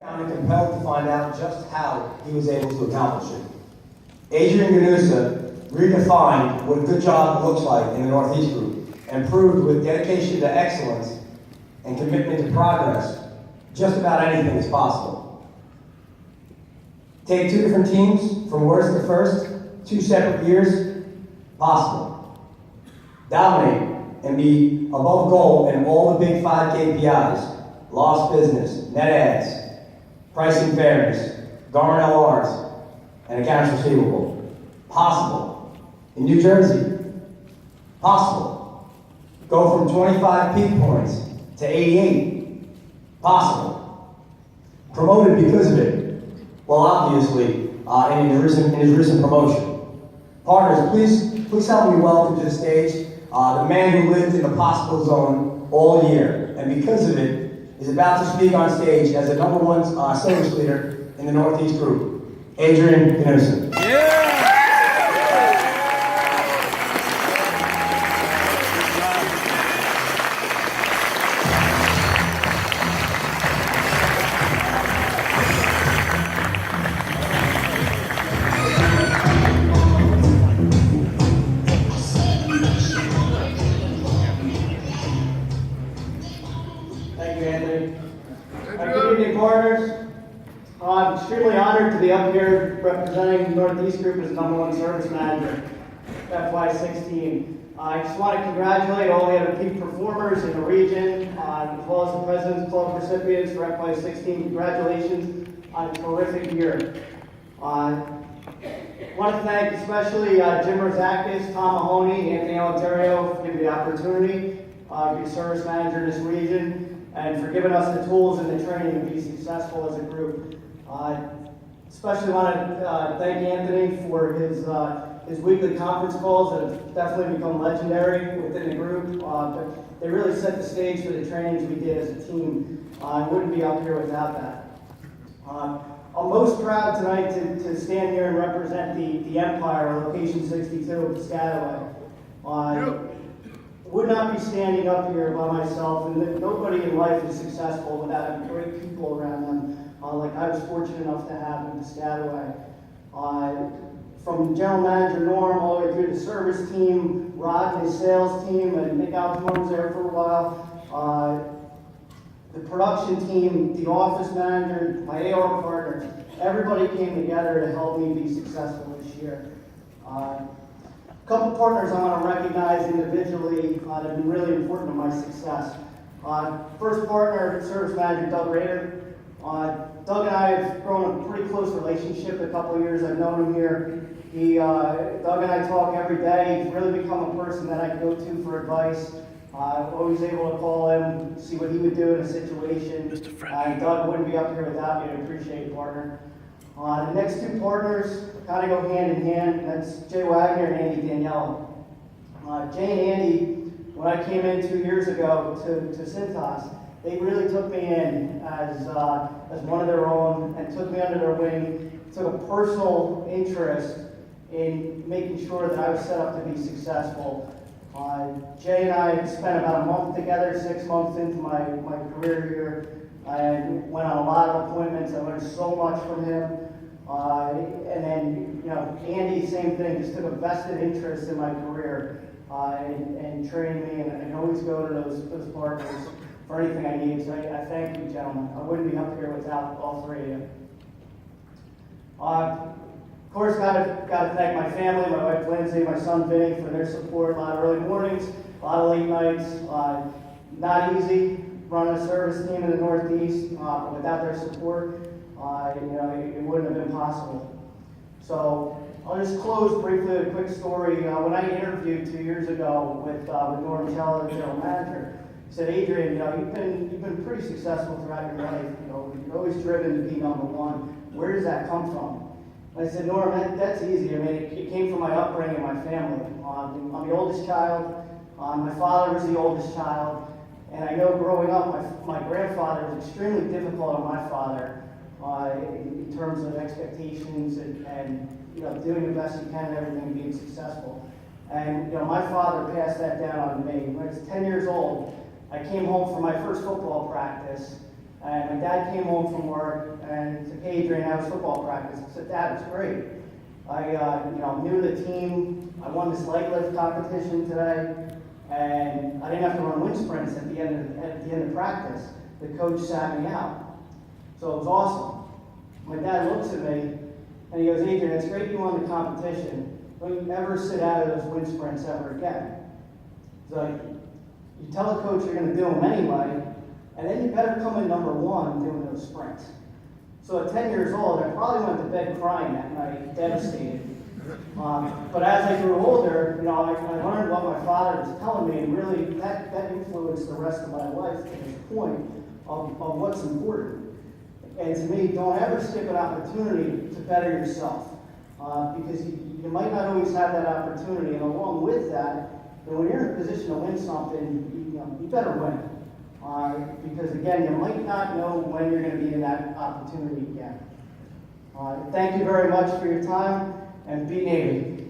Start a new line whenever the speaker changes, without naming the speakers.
I'm compelled to find out just how he was able to accomplish it. Adrian Ganusa redefined what a good job looks like in the Northeast Group and proved with dedication to excellence and commitment to progress, just about anything is possible. Take two different teams from worst to first, 2 separate years, possible. Dominate and be above goal in all the big 5 KPIs, lost business, net adds, pricing fairness, Garmin LRs, and accounts receivable. Possible. In New Jersey, possible. Go from 25 peak points to 88. Possible. Promoted because of it. Well, obviously, in his recent promotion. Partners, please help me welcome to the stage the man who lived in the possible zone all year, and because of it, is about to speak on stage as the #1 service leader in the Northeast Group, Adrian Ganusa. Thank you, Anthony. Good evening, partners. I'm extremely honored to be up here representing Northeast Group as #1 service manager, FY16. I just want to congratulate all the other peak performers in the region, as well as the President's Club recipients for FY16. Congratulations on a terrific year. I want to thank especially Jim Rozakis, Tom Mahoney, Anthony Alitario for giving me the opportunity to be a service manager in this region, and for giving us the tools and the training to be successful as a group. Especially want to thank Anthony for his weekly conference calls that have definitely become legendary within the group. But they really set the stage for the trainings we did as a team. I wouldn't be up here without that. I'm most proud tonight to stand here and represent the Empire, location 62 of Piscataway. Would not be standing up here by myself, and nobody in life is successful without having great people around them, like I was fortunate enough to have in Piscataway. From General Manager Norm all the way through the service team, Rod and his sales team, and Nick Alcorn was there for a while. The production team, the office manager, my AR partners, everybody came together to help me be successful this year. A couple partners I want to recognize individually that have been really important to my success. First partner, service manager Doug Rader. Doug and I have grown a pretty close relationship the couple of years I've known him here. Doug and I talk every day. He's really become a person that I can go to for advice. Always able to call him, see what he would do in a situation. Doug wouldn't be up here without me. I appreciate it, partner. The next two partners kind of go hand in hand, and that's Jay Wagner and Andy Daniela. Jay and Andy, when I came in 2 years ago to Cintas, they really took me in as one of their own and took me under their wing, took a personal interest in making sure that I was set up to be successful. Jay and I spent about a month together, 6 months into my career here. I went on a lot of appointments. I learned so much from him. And then, Andy, same thing, just took a vested interest in my career and trained me, and I can always go to those partners for anything I need. So I thank you, gentlemen. I wouldn't be up here without all three of you. Of course, got to thank my family, my wife Lindsay, my son Vinny for their support. A lot of early mornings, a lot of late nights. Not easy running a service team in the Northeast, but without their support, it wouldn't have been possible. So I'll just close briefly with a quick story. When I interviewed 2 years ago with Norm Teller, the general manager, he said, Adrian, you've been pretty successful throughout your life. You're always driven to be #1. Where does that come from? And I said, Norm, that's easy. I mean, it came from my upbringing and my family. I'm the oldest child. My father was the oldest child. And I know growing up, my grandfather was extremely difficult on my father in terms of expectations and doing the best you can and everything, being successful. And my father passed that down on me. When I was 10 years old, I came home from my first football practice, And my dad came home from work and said, "Hey, Adrian, how was football practice?" I said, "Dad, it was great. I knew the team. I won this leg lift competition today, and I didn't have to run wind sprints at the end of practice. The coach sat me out, so it was awesome." My dad looks at me and he goes, "Adrian, it's great you won the competition. Don't you ever sit out of those wind sprints ever again." He's like, "You tell the coach you're going to do them anyway, and then you better come in number one doing those sprints." So at 10 years old, I probably went to bed crying that night, devastated. But as I grew older, I learned what my father was telling me, and really that influenced the rest of my life to this point of what's important. And to me, don't ever skip an opportunity to better yourself, because you might not always have that opportunity. And along with that, when you're in a position to win something, you better win. Because again, you might not know when you're going to be in that opportunity again. Thank you very much for your time, and be Navy.